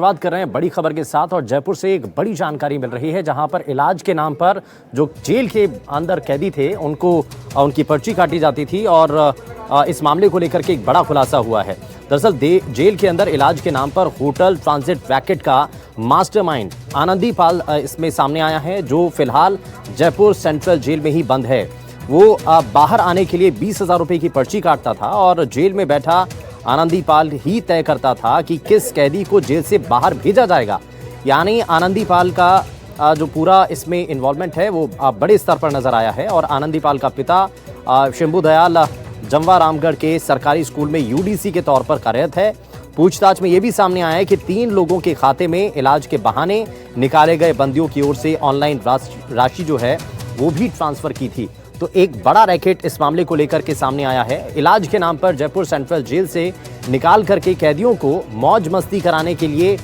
शुरुआत कर रहे हैं बड़ी खबर के साथ और जयपुर से एक बड़ी जानकारी मिल रही है जहां पर इलाज के नाम पर जो जेल के अंदर कैदी थे उनको उनकी पर्ची काटी जाती थी और इस मामले को लेकर के एक बड़ा खुलासा हुआ है। दरअसल जेल के अंदर इलाज के नाम पर होटल ट्रांजिट रैकेट का मास्टरमाइंड आनंदी पाल इसमें सामने आया है, जो फिलहाल जयपुर सेंट्रल जेल में ही बंद है। वो बाहर आने के लिए 20,000 रुपए की पर्ची काटता था और जेल में बैठा आनंदी पाल ही तय करता था कि किस कैदी को जेल से बाहर भेजा जाएगा। यानी आनंदी पाल का जो पूरा इसमें इन्वॉल्वमेंट है वो बड़े स्तर पर नजर आया है। और आनंदी पाल का पिता शंभू दयाल जमवा रामगढ़ के सरकारी स्कूल में यूडीसी के तौर पर कार्यरत है। पूछताछ में यह भी सामने आया है कि 3 लोगों के खाते में इलाज के बहाने निकाले गए बंदियों की ओर से ऑनलाइन राशि जो है वो भी ट्रांसफर की थी। तो एक बड़ा रैकेट इस मामले को लेकर के सामने आया है। इलाज के नाम पर जयपुर सेंट्रल जेल से निकाल करके कैदियों को मौज मस्ती कराने के लिए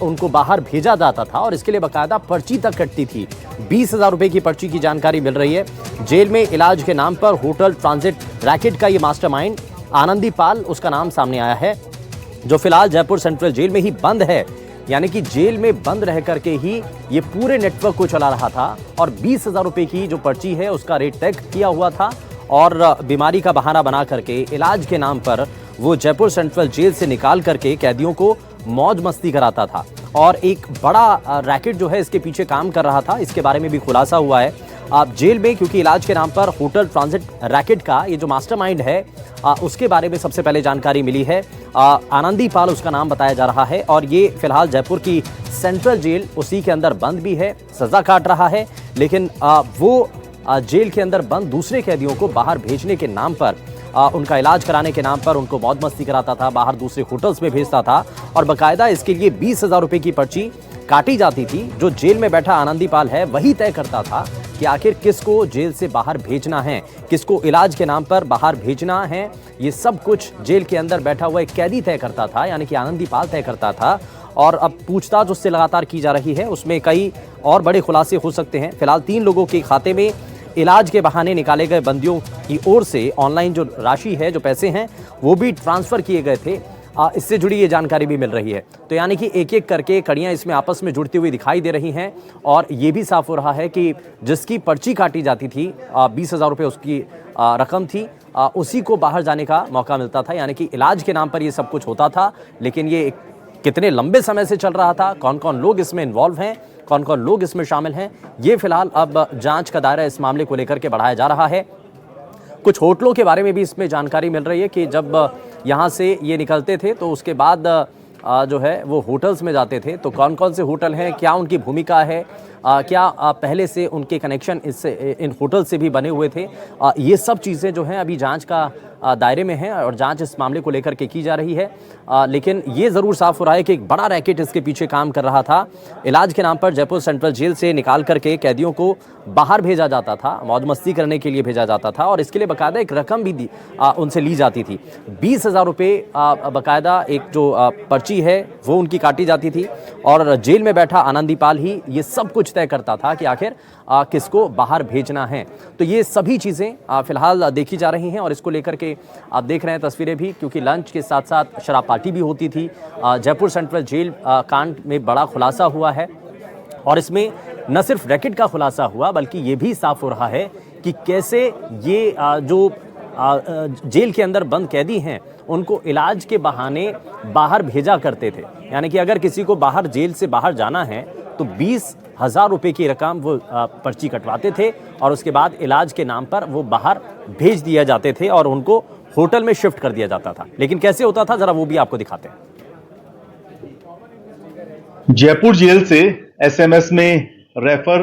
उनको बाहर भेजा जाता था और इसके लिए बकायदा पर्ची तक कटती थी। 20,000 रुपए की पर्ची की जानकारी मिल रही है। जेल में इलाज के नाम पर होटल ट्रांजिट रैकेट का ये मास्टरमाइंड आनंदी पाल उसका नाम सामने आया है, जो फिलहाल जयपुर सेंट्रल जेल में ही बंद है। यानी कि जेल में बंद रह करके ही ये पूरे नेटवर्क को चला रहा था और 20,000 रुपए की जो पर्ची है उसका रेट तय किया हुआ था और बीमारी का बहाना बना करके इलाज के नाम पर वो जयपुर सेंट्रल जेल से निकाल करके कैदियों को मौज मस्ती कराता था। और एक बड़ा रैकेट जो है इसके पीछे काम कर रहा था, इसके बारे में भी खुलासा हुआ है। जेल में क्योंकि इलाज के नाम पर होटल ट्रांजिट रैकेट का ये जो मास्टरमाइंड है उसके बारे में सबसे पहले जानकारी मिली है। आनंदी पाल उसका नाम बताया जा रहा है और ये फिलहाल जयपुर की सेंट्रल जेल उसी के अंदर बंद भी है, सजा काट रहा है। लेकिन वो जेल के अंदर बंद दूसरे कैदियों को बाहर भेजने के नाम पर उनका इलाज कराने के नाम पर उनको मौज मस्ती कराता था, बाहर दूसरे होटल्स में भेजता था और बाकायदा इसके लिए 20,000 रुपए की पर्ची काटी जाती थी। जो जेल में बैठा आनंदी पाल है वही तय करता था कि आखिर किसको जेल से बाहर भेजना है, किसको इलाज के नाम पर बाहर भेजना है। ये सब कुछ जेल के अंदर बैठा हुआ एक कैदी तय करता था, यानी कि आनंदी पाल तय करता था। और अब पूछताछ उससे लगातार की जा रही है, उसमें कई और बड़े खुलासे हो सकते हैं। फिलहाल 3 लोगों के खाते में इलाज के बहाने निकाले गए बंदियों की ओर से ऑनलाइन जो राशि है, जो पैसे हैं वो भी ट्रांसफर किए गए थे। इससे जुड़ी ये जानकारी भी मिल रही है। तो यानी कि एक एक करके कड़ियां इसमें आपस में जुड़ती हुई दिखाई दे रही हैं और ये भी साफ हो रहा है कि जिसकी पर्ची काटी जाती थी 20,000 रुपये उसकी रकम थी, उसी को बाहर जाने का मौका मिलता था। यानी कि इलाज के नाम पर ये सब कुछ होता था। लेकिन ये कितने लंबे समय से चल रहा था, कौन कौन लोग इसमें इन्वॉल्व हैं, कौन कौन लोग इसमें शामिल हैं, ये फिलहाल अब जांच का दायरा इस मामले को लेकर के बढ़ाया जा रहा है। कुछ होटलों के बारे में भी इसमें जानकारी मिल रही है कि जब यहाँ से ये निकलते थे तो उसके बाद जो है वो होटल्स में जाते थे। तो कौन कौन से होटल हैं, क्या उनकी भूमिका है, क्या पहले से उनके कनेक्शन इन होटल से भी बने हुए थे, ये सब चीज़ें जो हैं अभी जांच का दायरे में हैं और जांच इस मामले को लेकर के की जा रही है। लेकिन ये ज़रूर साफ हो रहा है कि एक बड़ा रैकेट इसके पीछे काम कर रहा था। इलाज के नाम पर जयपुर सेंट्रल जेल से निकाल करके कैदियों को बाहर भेजा जाता था, मौज मस्ती करने के लिए भेजा जाता था और इसके लिए बाकायदा एक रकम भी उनसे ली जाती थी। 20,000 रुपये बाकायदा एक जो पर्ची है वो उनकी काटी जाती थी और जेल में बैठा आनंदी पाल ही ये सब कुछ तय करता था कि आखिर किसको बाहर भेजना है। तो ये सभी चीज़ें फिलहाल देखी जा रही हैं और इसको लेकर के आप देख रहे हैं तस्वीरें भी, क्योंकि लंच के साथ साथ शराब पार्टी भी होती थी। जयपुर सेंट्रल जेल कांड में बड़ा खुलासा हुआ है और इसमें न सिर्फ रैकेट का खुलासा हुआ बल्कि ये भी साफ हो रहा है कि कैसे ये जो जेल के अंदर बंद कैदी हैं उनको इलाज के बहाने बाहर भेजा करते थे। यानी कि अगर किसी को बाहर जेल से बाहर जाना है तो 20,000 रुपए की रकम वो पर्ची कटवाते थे और उसके बाद इलाज के नाम पर वो बाहर भेज दिया जाते थे और उनको होटल में शिफ्ट कर दिया जाता था। लेकिन कैसे होता था जरा वो भी आपको दिखाते हैं। जयपुर जेल से एसएमएस में रेफर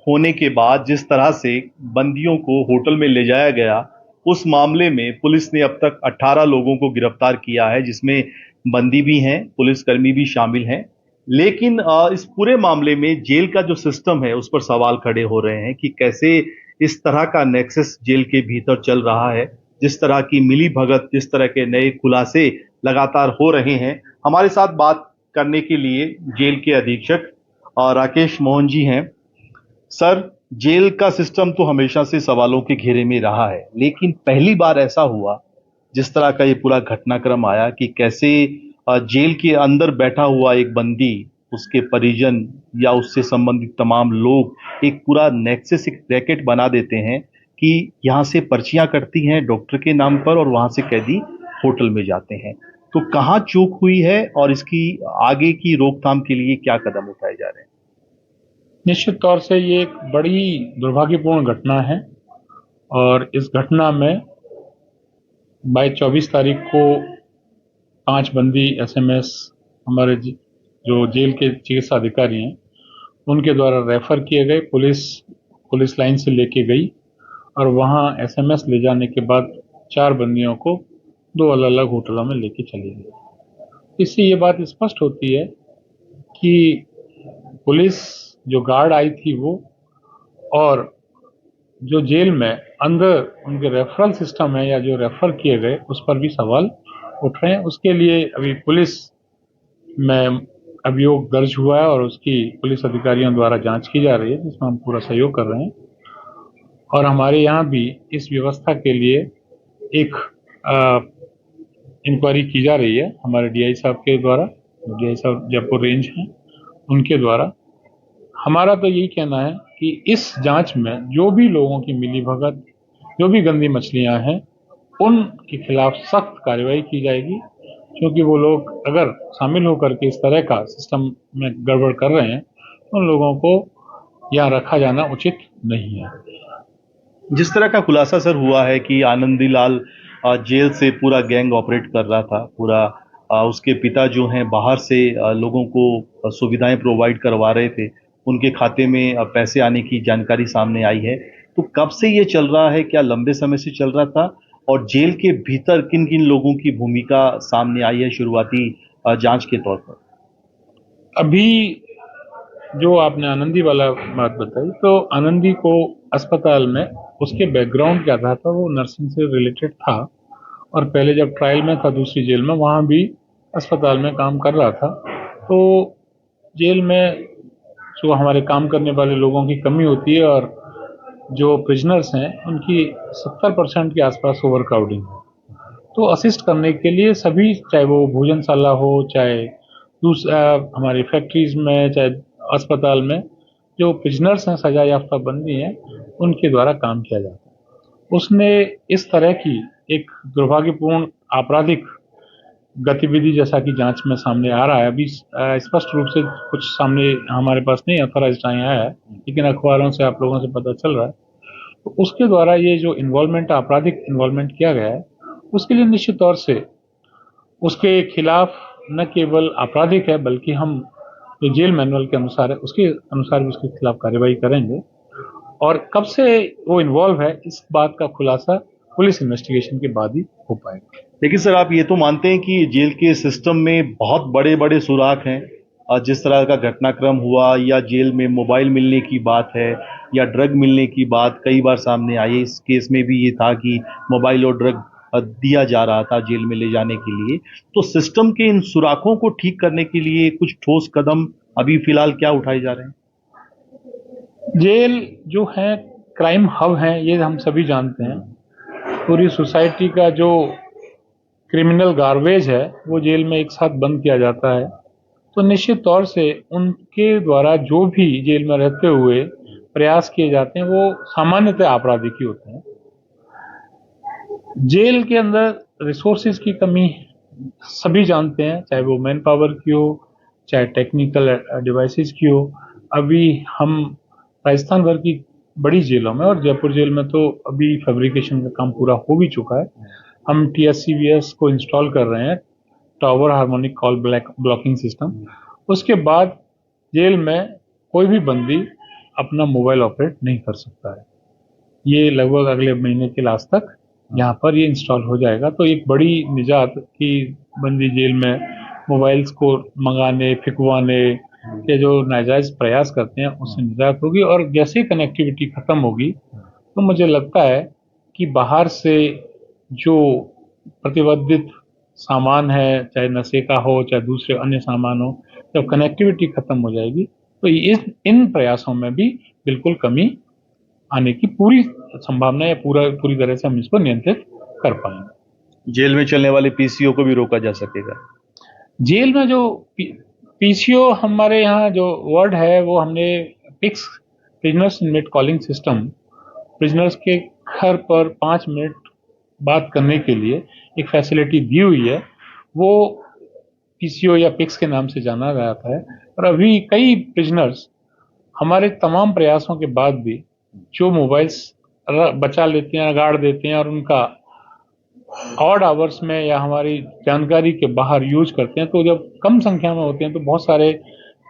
होने के बाद जिस तरह से बंदियों को होटल में ले जाया गया, उस मामले में पुलिस ने अब तक 18 लोगों को गिरफ्तार किया है, जिसमें बंदी भी हैं, पुलिसकर्मी भी शामिल हैं। लेकिन इस पूरे मामले में जेल का जो सिस्टम है उस पर सवाल खड़े हो रहे हैं कि कैसे इस तरह का नेक्सस जेल के भीतर चल रहा है, जिस तरह की मिली भगत, जिस तरह के नए खुलासे लगातार हो रहे हैं। हमारे साथ बात करने के लिए जेल के अधीक्षक राकेश मोहन जी हैं। सर, जेल का सिस्टम तो हमेशा से सवालों के घेरे में रहा है, लेकिन पहली बार ऐसा हुआ जिस तरह का ये पूरा घटनाक्रम आया कि कैसे जेल के अंदर बैठा हुआ एक बंदी, उसके परिजन या उससे संबंधित तमाम लोग एक पूरा नेक्सस, एक रैकेट बना देते हैं कि यहाँ से पर्चियां कटती हैं डॉक्टर के नाम पर और वहां से कैदी होटल में जाते हैं। तो कहाँ चूक हुई है और इसकी आगे की रोकथाम के लिए क्या कदम उठाए जा रहे हैं? निश्चित तौर से ये एक बड़ी दुर्भाग्यपूर्ण घटना है और इस घटना में 22 तारीख को 5 बंदी एसएमएस हमारे जो जेल के चिकित्सा अधिकारी हैं उनके द्वारा रेफर किए गए, पुलिस लाइन से लेके गई और वहां एसएमएस ले जाने के बाद 4 बंदियों को 2 अलग अलग होटलों में लेके चली गई। इससे ये बात स्पष्ट होती है कि पुलिस जो गार्ड आई थी वो और जो जेल में अंदर उनके रेफरल सिस्टम है या जो रेफर किए गए उस पर भी सवाल उठ रहे हैं। उसके लिए अभी पुलिस में अभियोग दर्ज हुआ है और उसकी पुलिस अधिकारियों द्वारा जांच की जा रही है, जिसमें हम पूरा सहयोग कर रहे हैं। और हमारे यहाँ भी इस व्यवस्था के लिए एक इंक्वायरी की जा रही है हमारे डीआई साहब के द्वारा, डीआई साहब जयपुर रेंज हैं, उनके द्वारा। हमारा तो यही कहना है कि इस जांच में जो भी लोगों की मिलीभगत, जो भी गंदी मछलियां हैं, उनके खिलाफ सख्त कार्रवाई की जाएगी, क्योंकि वो लोग अगर शामिल होकर के इस तरह का सिस्टम में गड़बड़ कर रहे हैं उन लोगों को यहाँ रखा जाना उचित नहीं है। जिस तरह का खुलासा सर हुआ है कि आनंदी लाल जेल से पूरा गैंग ऑपरेट कर रहा था, पूरा उसके पिता जो हैं बाहर से लोगों को सुविधाएं प्रोवाइड करवा रहे थे, उनके खाते में पैसे आने की जानकारी सामने आई है। तो कब से ये चल रहा है, क्या लंबे समय से चल रहा था, और जेल के भीतर किन किन लोगों की भूमिका सामने आई है शुरुआती जांच के तौर पर? अभी जो आपने आनंदी वाला बात बताई, तो आनंदी को अस्पताल में उसके बैकग्राउंड क्या था, तो वो नर्सिंग से रिलेटेड था और पहले जब ट्रायल में था दूसरी जेल में, वहाँ भी अस्पताल में काम कर रहा था। तो जेल में जो हमारे काम करने वाले लोगों की कमी होती है और जो प्रिजनर्स हैं उनकी 70% के आसपास ओवर क्राउडिंग है, तो असिस्ट करने के लिए सभी, चाहे वो भोजनशाला हो, चाहे दूसरा हमारी फैक्ट्रीज में, चाहे अस्पताल में, जो प्रिजनर्स हैं, सजा याफ्ता बंदी हैं, उनके द्वारा काम किया जाता है। उसने इस तरह की एक दुर्भाग्यपूर्ण आपराधिक गतिविधि जैसा कि जांच में सामने आ रहा है, अभी स्पष्ट रूप से कुछ सामने हमारे पास नहीं ऑथराइज्ड आया है, लेकिन अखबारों से आप लोगों से पता चल रहा है। तो उसके द्वारा ये जो इन्वॉल्वमेंट, आपराधिक इन्वॉल्वमेंट किया गया है, उसके लिए निश्चित तौर से उसके खिलाफ न केवल आपराधिक है, बल्कि हम जो जेल मैनुअल के अनुसार है उसके अनुसार भी उसके खिलाफ कार्रवाई करेंगे। और कब से वो इन्वॉल्व है, इस बात का खुलासा पुलिस इन्वेस्टिगेशन के बाद ही हो पाएगा। लेकिन सर, आप ये तो मानते हैं कि जेल के सिस्टम में बहुत बड़े बड़े सुराख हैं, और जिस तरह का घटनाक्रम हुआ, या जेल में मोबाइल मिलने की बात है या ड्रग मिलने की बात कई बार सामने आई। इस केस में भी ये था कि मोबाइल और ड्रग दिया जा रहा था जेल में ले जाने के लिए। तो सिस्टम के इन सुराखों को ठीक करने के लिए कुछ ठोस कदम अभी फिलहाल क्या उठाए जा रहे हैं? जेल जो है क्राइम हब है, ये हम सभी जानते हैं। पूरी सोसाइटी का जो क्रिमिनल गार्बेज है वो जेल में एक साथ बंद किया जाता है। तो निश्चित तौर से उनके द्वारा जो भी जेल में रहते हुए प्रयास किए जाते हैं वो सामान्यतः आपराधिक ही होते हैं। जेल के अंदर रिसोर्सेज की कमी सभी जानते हैं, चाहे वो मैन पावर की हो, चाहे टेक्निकल डिवाइसेस की हो। अभी हम राजस्थान भर की बड़ी जेलों में और जयपुर जेल में तो अभी फैब्रिकेशन का काम पूरा हो भी चुका है। हम TSCVS को इंस्टॉल कर रहे हैं, tower harmonic call blocking system. उसके बाद जेल में कोई भी बंदी अपना मोबाइल ऑपरेट नहीं कर सकता है। ये लगभग अगले महीने के लास्ट तक यहाँ पर ये इंस्टॉल हो जाएगा। तो एक बड़ी निजात कि बंदी जेल में मोबाइल्स को मंगाने, फिकवाने के जो नाजायज प्रयास करते हैं उससे निजात होगी। और जैसे ही कनेक्टिविटी खत्म होगी तो मुझे लगता है कि बाहर से जो प्रतिबंधित सामान है, चाहे नशे का हो चाहे दूसरे अन्य सामान हो, जब कनेक्टिविटी खत्म हो जाएगी तो इन प्रयासों में भी बिल्कुल कमी आने की पूरी संभावना है, पूरी तरह से हम इसको नियंत्रित कर पाएंगे। जेल में चलने वाले PCO को भी रोका जा सकेगा? जेल में जो पीसीओ हमारे यहाँ जो वर्ड है वो हमने PICS prisoners inmate calling system, prisoners के घर पर 5 मिनट बात करने के लिए एक फैसिलिटी दी हुई है, वो पीसीओ या पिक्स के नाम से जाना जाता है। और अभी कई प्रिजनर्स हमारे तमाम प्रयासों के बाद भी जो मोबाइल्स बचा लेते हैं, गाड़ देते हैं और उनका ऑड आवर्स में या हमारी जानकारी के बाहर यूज करते हैं, तो जब कम संख्या में होते हैं तो बहुत सारे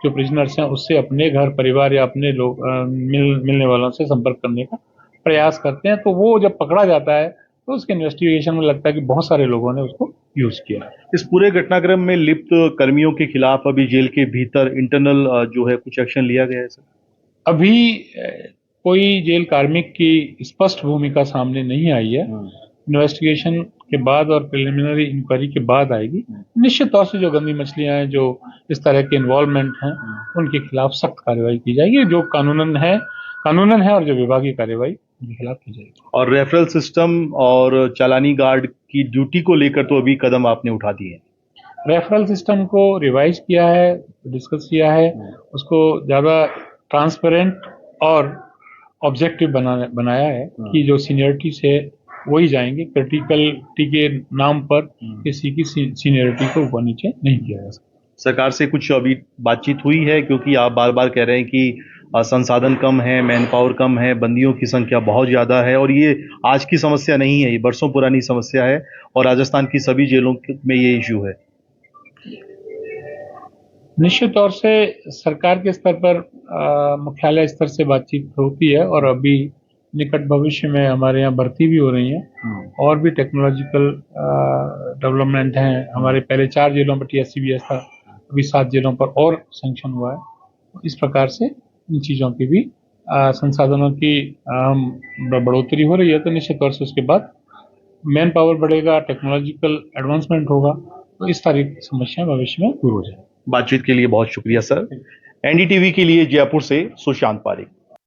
जो प्रिजनर्स हैं उससे अपने घर परिवार या अपने लोग मिलने वालों से संपर्क करने का प्रयास करते हैं। तो वो जब पकड़ा जाता है तो उसके इन्वेस्टिगेशन में लगता है कि बहुत सारे लोगों ने उसको यूज किया है। इस पूरे घटनाक्रम में लिप्त कर्मियों के खिलाफ अभी जेल के भीतर इंटरनल जो है कुछ एक्शन लिया गया है सर? अभी कोई जेल कार्मिक की स्पष्ट भूमिका सामने नहीं आई है। इन्वेस्टिगेशन के बाद और प्रिलिमिनरी इंक्वायरी के बाद आएगी। निश्चित तौर से जो गंदी मछलियां हैं, जो इस तरह के इन्वॉल्वमेंट हैं, उनके खिलाफ सख्त कार्रवाई की जाएगी, जो कानूनन है और जो विभागीय कार्रवाई उनके खिलाफ की जाएगी। और रेफरल सिस्टम और चालानी गार्ड की ड्यूटी को लेकर तो अभी कदम आपने उठा दिए हैं? रेफरल सिस्टम को रिवाइज किया है, डिस्कस किया है, उसको ज्यादा ट्रांसपेरेंट और ऑब्जेक्टिव बनाया है कि जो सीनियरिटी से वही जाएंगे, क्रिटिकलिटी के नाम पर किसी की सीनियरिटी को ऊपर नीचे नहीं किया जा सकता। सरकार से कुछ अभी बातचीत हुई है, क्योंकि आप बार बार कह रहे हैं कि संसाधन कम है, मैन पावर कम है, बंदियों की संख्या बहुत ज्यादा है, और ये आज की समस्या नहीं है, ये बरसों पुरानी समस्या है और राजस्थान की सभी जेलों में ये इश्यू है। निश्चित तौर से सरकार के स्तर पर मुख्यालय स्तर से बातचीत होती है और अभी निकट भविष्य में हमारे यहाँ भर्ती भी हो रही है और भी टेक्नोलॉजिकल डेवलपमेंट हैं। हमारे पहले 4 जेलों पर TSCBS था, अभी 7 जेलों पर और सैंक्शन हुआ है। इस प्रकार से इन चीज़ों की भी संसाधनों की बढ़ोतरी हो रही है, तो निश्चित तौर से उसके बाद मैन पावर बढ़ेगा, टेक्नोलॉजिकल एडवांसमेंट होगा, तो इस तरह की समस्या भविष्य में दूर हो जाएगी। बातचीत के लिए बहुत शुक्रिया सर। NDTV के लिए जयपुर से सुशांत पारेख।